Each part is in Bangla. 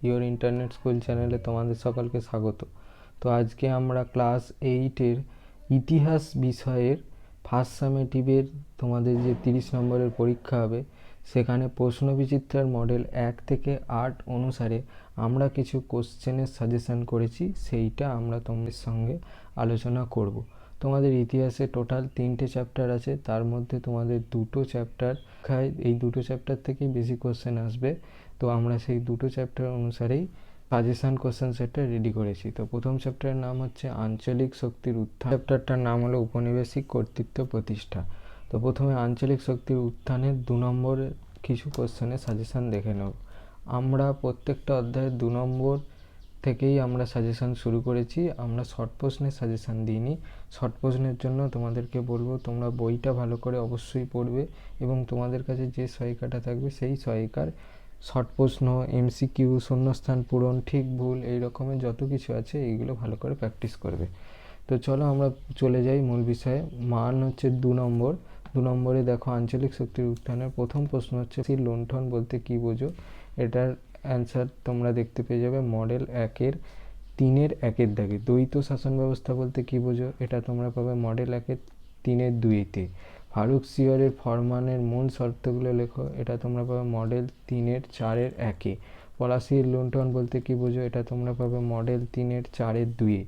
ইওর ইন্টারনেট স্কুল চ্যানেলে তোমাদের সকলকে স্বাগত। তো আজকে আমরা ক্লাস 8-এর ইতিহাস বিষয়ের ফার্স্ট সামেটিভের তোমাদের যে 30 নম্বরের পরীক্ষা হবে সেখানে প্রশ্নবিচিত্রার মডেল 1 থেকে 8 অনুসারে আমরা কিছু কোশ্চেনের সাজেশন করেছি, সেইটা আমরা তোমাদের সঙ্গে আলোচনা করব। তোমাদের ইতিহাসে টোটাল 3টে চ্যাপ্টার আছে, তার মধ্যে তোমাদের 2টো চ্যাপ্টার এই 2টো চ্যাপ্টার থেকেই বেশি কোশ্চেন আসবে। তো আমরা সেই 2টো চ্যাপ্টার অনুসারেই সাজেশন কোশ্চেন সেটটা রেডি করেছি। তো প্রথম চ্যাপ্টারের নাম হচ্ছে আঞ্চলিক শক্তির উত্থান, চ্যাপ্টারটার নাম হলো উপনিবেশিক কর্তৃত্ব প্রতিষ্ঠা। তো প্রথমে আঞ্চলিক শক্তির উত্থানের 2 নম্বরের কিছু কোশ্চেনের সাজেশন দেখে নেব। আমরা প্রত্যেকটা অধ্যায়ের 2 নম্বর থেকেই আমরা সাজেশন শুরু করেছি, আমরা শর্ট প্রশ্নের সাজেশন দিইনি। শর্ট প্রশ্নের জন্য তোমাদেরকে বলবো তোমরা বইটা ভালো করে অবশ্যই পড়বে এবং তোমাদের কাছে যে সহায়িকাটা থাকবে সেই সহায়িকার শর্ট প্রশ্ন, এমসিকিউ, শূন্যস্থান পূরণ, ঠিক ভুল, এই রকমের যত কিছু আছে এইগুলো ভালো করে প্র্যাকটিস করবে। তো চলো আমরা চলে যাই মূল বিষয়ে। মান হচ্ছে 2 নম্বর। 2 নম্বরে দেখো আঞ্চলিক শক্তির উত্থানের প্রথম প্রশ্ন হচ্ছে লুণ্ঠন বলতে কি বোঝো। এটার অ্যান্সার তোমরা দেখতে পেয়ে যাবে মডেল 1-এর 3-এর 1-এর দাগে। দ্বৈত শাসন ব্যবস্থা বলতে কি বোঝো, এটা তোমরা পাবে মডেল 1-এর 3-এর 2-তে। ফারুক সিয়রের ফরমানের মূল শর্তগুলো লেখো, এটা তোমরা পাবে মডেল 3-এর 4-এর 1-এ। পলাশীর লুণ্ঠন বলতে কি বোঝো, এটা তোমরা পাবে মডেল 3-এর 4-এর 2-এ।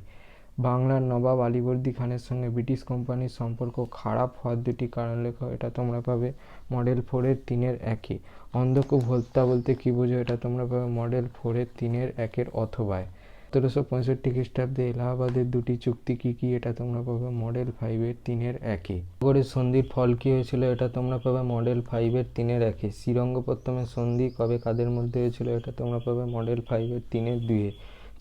বাংলার নবাব আলীবর্দী খানের সঙ্গে ব্রিটিশ কোম্পানির সম্পর্ক খারাপ হওয়ার 2টি কারণ লেখো, এটা তোমরা পাবে মডেল 4-এর 3-এর 1-এ। অন্ধকূপ হত্যা বলতে কি বোঝো, এটা তোমরা পাবে মডেল 4-এর 3-এর 1-এর অথবায়। 1765 খ্রিস্টাব্দে এলাহাবাদের 2টি চুক্তি কি কি, এটা তোমরা পাবে মডেল 5-এর 3-এর 1-এ। নগরের সন্ধির ফল কি হয়েছিল, এটা তোমরা পাবে মডেল 5-এর 3-এর 1-এ। শ্রীরঙ্গপত্তমের সন্ধি কবে কাদের মধ্যে হয়েছিল, এটা তোমরা পাবে মডেল 5-এর 3-এর 2-এ।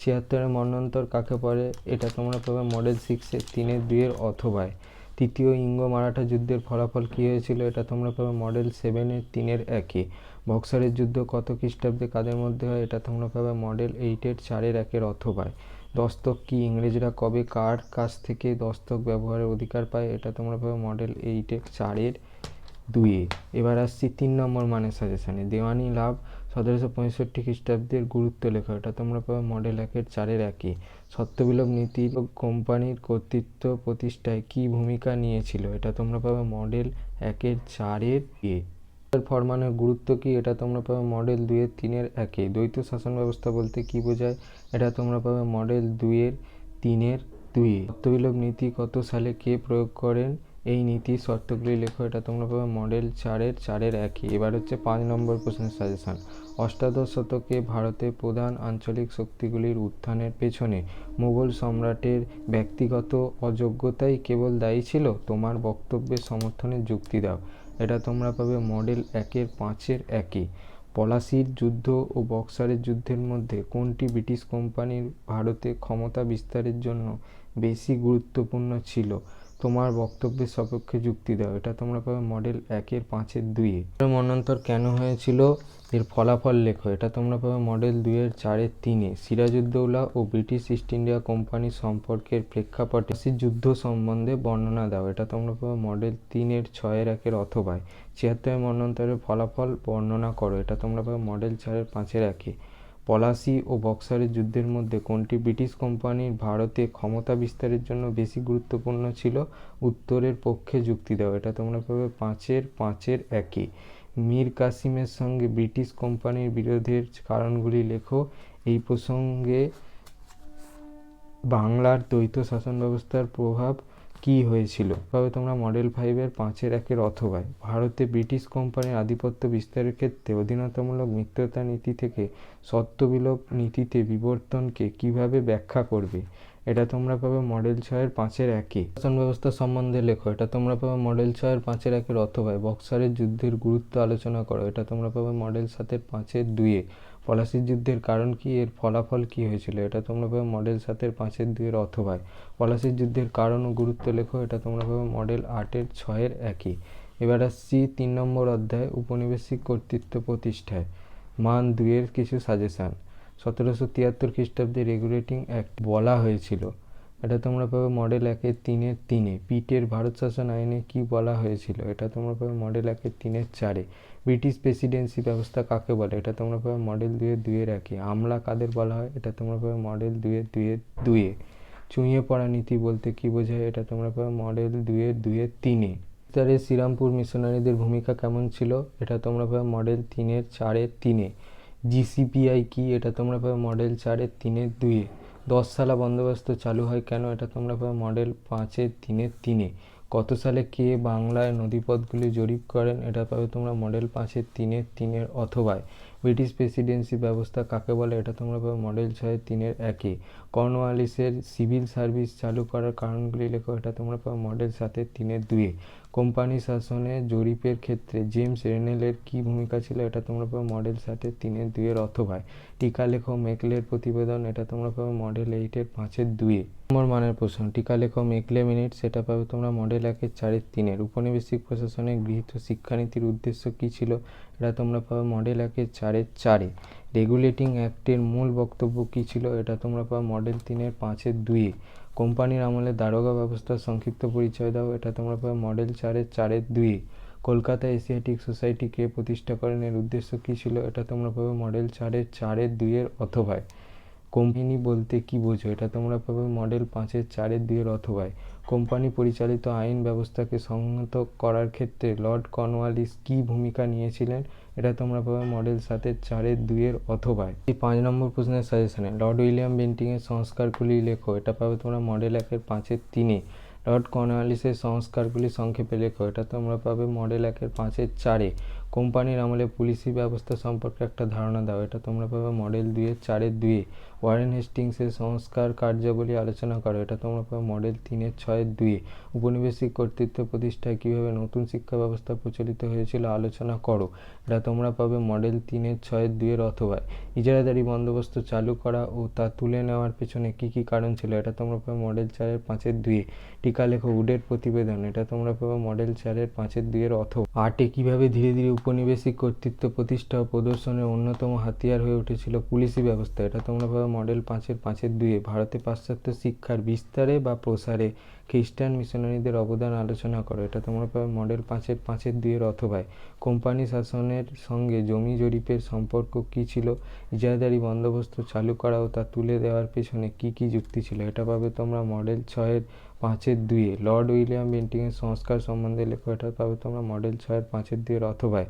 76-এর মন্বন্তর কাকে পড়ে, এটা তোমরা পাবে মডেল 6-এর 3-এর 2-এর অথবায়। তৃতীয় ইঙ্গ মারাঠা যুদ্ধের ফলাফল কী হয়েছিল, এটা তোমরা পাবে মডেল 7-এর 3-এর 1-এ। বক্সারের যুদ্ধ কত খ্রিস্টাব্দে কাদের মধ্যে হয়, এটা তোমরা পাবে মডেল 8-এর 4-এর 1-এর অথবায়। দস্তক কি, ইংরেজরা কবে কার কাছ থেকে দস্তক ব্যবহারের অধিকার পায়, এটা তোমরা পাবে মডেল 8-এর 4-এর 2-এ। এবার আসছি 3 নম্বর মানের সাজেশানে। দেওয়ানি লাভ 1765 খ্রিস্টাব্দের গুরুত্ব লেখো, এটা তোমরা পাবে মডেল 1-এর 4-এর 1-এ। সত্যবিলোপ নীতি কোম্পানির কর্তৃত্ব প্রতিষ্ঠায় কী ভূমিকা নিয়েছিল, এটা তোমরা পাবে মডেল 1-এর 4-এর 2-এ। ফরমানের গুরুত্ব কি, এটা তোমরা পাবে মডেল 2-এর 3-এর 1-এ। দ্বৈত শাসন ব্যবস্থা বলতে কি বোঝায়, এটা তোমরা পাবে মডেল 2-এর 3-এর 2-এ। সত্যবিলোপ নীতি কত সালে কে প্রয়োগ করেন, এই নীতির শর্তগুলি লেখো, এটা তোমরা পাবে মডেল 4-এর 4-এর 1-এ। এবার হচ্ছে 5 নম্বর প্রশ্নের সাজেশন। অষ্টাদশ শতকে ভারতের প্রধান আঞ্চলিক শক্তিগুলির উত্থানের পেছনে মুঘল সম্রাটের ব্যক্তিগত অযোগ্যতাই কেবল দায়ী ছিল, তোমার বক্তব্যের সমর্থনে যুক্তি দাও, এটা তোমরা পাবে মডেল 1-এর 5-এর 1-এ। পলাশীর যুদ্ধ ও বক্সারের যুদ্ধের মধ্যে কোনটি ব্রিটিশ কোম্পানির ভারতে ক্ষমতা বিস্তারের জন্য বেশি গুরুত্বপূর্ণ ছিল, তোমার বক্তব্যের সপক্ষে যুক্তি দাও, এটা তোমরা পাবে মডেল 1-এর 5-এর 2-এ। মন্বন্তর কেন হয়েছিল, এর ফলাফল লেখো, এটা তোমরা পাবে মডেল 2-এর 4-এর 3-এ। সিরাজউদ্দৌলা ও ব্রিটিশ ইস্ট ইন্ডিয়া কোম্পানির সম্পর্কের প্রেক্ষাপটে যুদ্ধ সম্বন্ধে বর্ণনা দাও, এটা তোমরা পাবে মডেল 3-এর 6-এর 1-এর অথবায়। 76-এর মন্বন্তরের ফলাফল বর্ণনা করো, এটা তোমরা পাবে মডেল 4-এর 5-এর 1-এ। পলাশী ও বক্সারের যুদ্ধের মধ্যে কোনটি ব্রিটিশ কোম্পানির ভারতে ক্ষমতা বিস্তারের জন্য বেশি গুরুত্বপূর্ণ ছিল, উত্তরের পক্ষে যুক্তি দাও, এটা তোমরা পাবে 5-এর 5-এর 1-এ। মীর কাসিমের সঙ্গে ব্রিটিশ কোম্পানির বিরোধের কারণগুলি লেখো, এই প্রসঙ্গে বাংলার দ্বৈত শাসন ব্যবস্থার প্রভাব কি হয়েছিল, তবে তোমরা মডেল 5-এর 5-এর 1-এর অথবায়। ভারতে ব্রিটিশ কোম্পানির আধিপত্য বিস্তারের ক্ষেত্রে অধীনতামূলক মিত্রতা নীতি থেকে সত্যবিলোপ নীতিতে বিবর্তনকে কিভাবে ব্যাখ্যা করবে, এটা তোমরা পাবে মডেল 6-এর 5-এর 1-এ। শাসন ব্যবস্থা সম্বন্ধে লেখো, এটা তোমরা পাবে মডেল 6-এর 5-এর 1-এর অথবায়। বক্সারের যুদ্ধের গুরুত্ব আলোচনা করো, এটা তোমরা পাবে মডেল 7-এর 5-এর 2-এ। পলাশীর যুদ্ধের কারণ কি, এর ফলাফল কি হয়েছিল, এটা তোমরা পাবে মডেল 7-এর 5-এর 2-এর অথবায়। পলাশীর যুদ্ধের কারণ ও গুরুত্ব লেখো, এটা তোমরা পাবে মডেল 8-এর 6-এর 1-এ। এবার আসছি 3 নম্বর অধ্যায় উপনিবেশিক কর্তৃত্ব প্রতিষ্ঠায়। মান 2-এর কিছু সাজেশান। 1773 খ্রিস্টাব্দে রেগুলেটিং অ্যাক্ট বলা হয়েছিল, এটা তোমরা পাবে মডেল 1-এর 3-এর 3-এ। পিটের ভারত শাসন আইনে কি বলা হয়েছিল? এটা তোমরা পাবে মডেল 1-এর 3-এর 4-এ। ব্রিটিশ প্রেসিডেন্সি ব্যবস্থা কাকে বলে? এটা তোমরা পাবে মডেল 2-এর 2-এর 1-এ। আমলা কাদের বলা হয়? এটা তোমরা পাবে মডেল 2-এর 2-এর 2-এ। চুইয়ে পড়া নীতি বলতে কি বোঝায়? এটা তোমরা পাবে মডেল 2-এর 2-এর 3-এ। শ্রীরামপুর মিশনারিদের ভূমিকা কেমন ছিল? এটা তোমরা পাবে মডেল 3-এর 4-এর 3-এ। জিসিপিআই কি? এটা তোমরা পাবে মডেল 4-এর 3-এর 2-এ। 10 সালা বন্দোবস্ত চালু হয় কেন? এটা তোমরা পাবে মডেল 5-এর 3-এর 3-এ। কত সালে কে বাংলায় নদীপথগুলি জরিপ করেন? এটা পাবে তোমরা মডেল 5-এর 3-এর 3-এর অথবায়। ব্রিটিশ প্রেসিডেন্সি ব্যবস্থা কাকে বলে? এটা তোমরা পাবে মডেল 6-এর 3-এর 1-এ। কর্নওয়ালিসের সিভিল সার্ভিস চালু করার কারণগুলি লেখো। এটা তোমরা পাবে মডেল 7-এর 3-এর 2-এ। কোম্পানি শাসনে জরিপের ক্ষেত্রে জেমস রেনেলের কি ভূমিকা ছিল? এটা তোমরা পাবে মডেল 7-এর 3-এর 2-এর অথবায়। টিকা লেখো মেকলের প্রতিবেদন। এটা তোমরা পাবে মডেল 8-এর 5-এর 2-এ। নম্বর মানের প্রশ্ন। টিকা লেখো মেকলে মিনিট। সেটা পাবে তোমরা মডেল 1-এর 4-এর 3-এর। উপনিবেশিক প্রশাসনে গৃহীত শিক্ষানীতির উদ্দেশ্য কী ছিল? এটা তোমরা পাবে মডেল 1-এর 4-এর 4-এ। রেগুলেটিং অ্যাক্টের মূল বক্তব্য কী ছিল? এটা তোমরা পাবে মডেল 3-এর 5-এর 2-এ। কোম্পানির আমলে দারোগা ব্যবস্থার সংক্ষিপ্ত পরিচয় দাও। এটা তোমরা পাবে মডেল 4-এর 4-এর 2-এ। কলকাতা এশিয়াটিক সোসাইটি কে প্রতিষ্ঠা করেন? এর উদ্দেশ্য কী ছিল? এটা তোমরা পাবে মডেল 4-এর 4-এর 2-এর অথবায়। কোম্পানি বলতে কি বোঝো? এটা তোমরা পাবে মডেল 5-এর 4-এর 2-এর অথবায়। কোম্পানি পরিচালিত আইন ব্যবস্থাকে সংহত করার ক্ষেত্রে লর্ড কর্নওয়ালিস কি ভূমিকা নিয়েছিলেন? এটা তোমরা পাবে মডেল 7-এর 4-এর 2-এর অথবায়। এই 5 নম্বর প্রশ্নের সাজেশনে লর্ড উইলিয়াম বেন্টিংয়ের সংস্কারগুলি লেখো। এটা পাবে তোমরা মডেল 1-এর 5-এর 3-এ। লর্ড কর্নওয়ালিসের সংস্কারগুলি সংক্ষেপে লেখো। এটা তোমরা পাবে মডেল 1-এর 5-এর 4-এ। কোম্পানির আমলে পুলিশি ব্যবস্থা সম্পর্কে একটা ধারণা দাও। এটা তোমরা পাবে মডেল 2-এর 4-এর 2-এ। ওয়ারেন হেস্টিংসের সংস্কার কার্যাবলী আলোচনা করো। এটা তোমরা পাবে মডেল 3-এর 6-এর 2-এ। উপনিবেশিক কর্তৃত্ব প্রতিষ্ঠায় কীভাবে নতুন শিক্ষা ব্যবস্থা প্রচলিত হয়েছিল আলোচনা করো। এটা তোমরা পাবে মডেল 3-এর 6-এর 2-এর অথবায়। ইজারাদারি বন্দোবস্ত চালু করা ও তা তুলে নেওয়ার পেছনে কী কী কারণ ছিল? এটা তোমরা পাবে মডেল 4-এর 5-এর 2-এ। টিকা লেখো উডের প্রতিবেদন। এটা তোমরা পাবে মডেল 4-এর 5-এর 2-এর অথবা। 8-এ কীভাবে ধীরে ধীরে উপনিবেশিক কর্তৃত্ব প্রতিষ্ঠা ও প্রদর্শনের অন্যতম হাতিয়ার হয়ে উঠেছিল পুলিশি ব্যবস্থা। এটা তোমরা পাবে মডেল 5-এর 5-এর 2-এ। ভারতে পাশ্চাত্য শিক্ষার বিস্তারে বা প্রসারে খ্রিস্টান মিশনারিদের অবদান আলোচনা করো। এটা তোমরা পাবে মডেল 5-এর 5-এর 2-এর অথবায়। কোম্পানি শাসনের সঙ্গে জমি জরিপের সম্পর্ক কী ছিল? ইজারাদারি বন্দোবস্ত চালু করা ও তা তুলে দেওয়ার পেছনে কী কী যুক্তি ছিল? এটা পাবে তোমরা মডেল 6-এর 5-এর 2-এ। লর্ড উইলিয়াম বেন্টিংয়ের সংস্কার সম্বন্ধে লেখো। এটা পাবে তোমরা মডেল 6-এর 5-এর 2-এর অথবায়।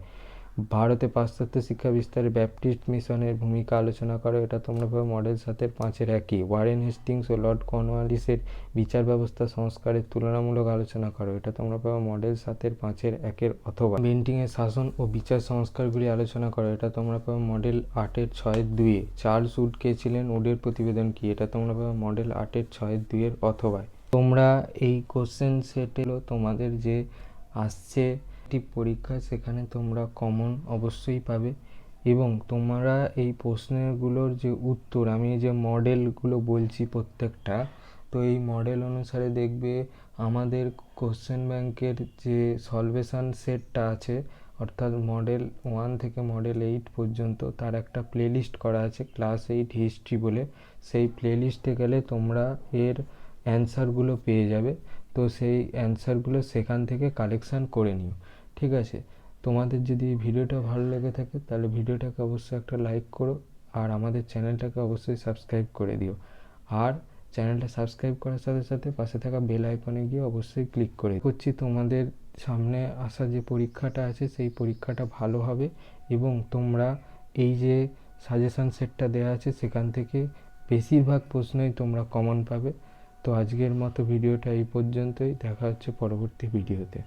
ভারতে পাশ্চাত্য শিক্ষা বিস্তারে ব্যাপটিস্ট মিশনের ভূমিকা আলোচনা করো। এটা তোমরা পাবে মডেল 7-এর 5-এর 1-এ। ওয়ারেন হেস্টিংস ও লর্ড কর্নওয়ালিসের বিচার ব্যবস্থা সংস্কারের তুলনামূলক আলোচনা করো। এটা তোমরা পাবে মডেল 7-এর 5-এর 1-এর অথবা। বেন্টিংয়ের শাসন ও বিচার সংস্কারগুলি আলোচনা করো। এটা তোমরা পাবে মডেল 8-এর 6-এর 2-এ। চার্লস উড কে ছিলেন? উডের প্রতিবেদন কি? এটা তোমরা পাবে মডেল 8-এর 6-এর 2-এর অথবা। তোমরা এই কোশ্চেন সেটে তোমাদের যে আসছে পরীক্ষা সেখানে তোমরা কমন অবশ্যই পাবে এবং তোমরা এই প্রশ্নগুলোর যে উত্তর আমি যে মডেলগুলো বলছি প্রত্যেকটা, তো এই মডেল অনুসারে দেখবে আমাদের কোশ্চেন ব্যাংকের যে সলভেশন সেটটা আছে অর্থাৎ মডেল 1 থেকে মডেল 8 পর্যন্ত তার একটা প্লেলিস্ট করা আছে ক্লাস 8 হিস্ট্রি বলে। সেই প্লেলিস্টে গেলে তোমরা এর অ্যান্সারগুলো পেয়ে যাবে। তো সেই অ্যান্সারগুলো সেখান থেকে কালেকশান করে নিও, ঠিক আছে? তোমাদের যদি ভিডিওটা ভালো লেগে থাকে তাহলে ভিডিওটাকে অবশ্যই একটা লাইক করো আর আমাদের চ্যানেলটাকে অবশ্যই সাবস্ক্রাইব করে দিও। আর চ্যানেলটা সাবস্ক্রাইব করার সাথে সাথে পাশে থাকা বেল আইকনে গিয়ে অবশ্যই ক্লিক করে করছি। তোমাদের সামনে আসা যে পরীক্ষাটা আছে সেই পরীক্ষাটা ভালো হবে এবং তোমরা এই যে সাজেশন সেটটা দেওয়া আছে সেখান থেকে বেশিরভাগ প্রশ্নই তোমরা কমন পাবে। তো আজকের মতো ভিডিওটা এই পর্যন্তই। দেখা হচ্ছে পরবর্তী ভিডিওতে।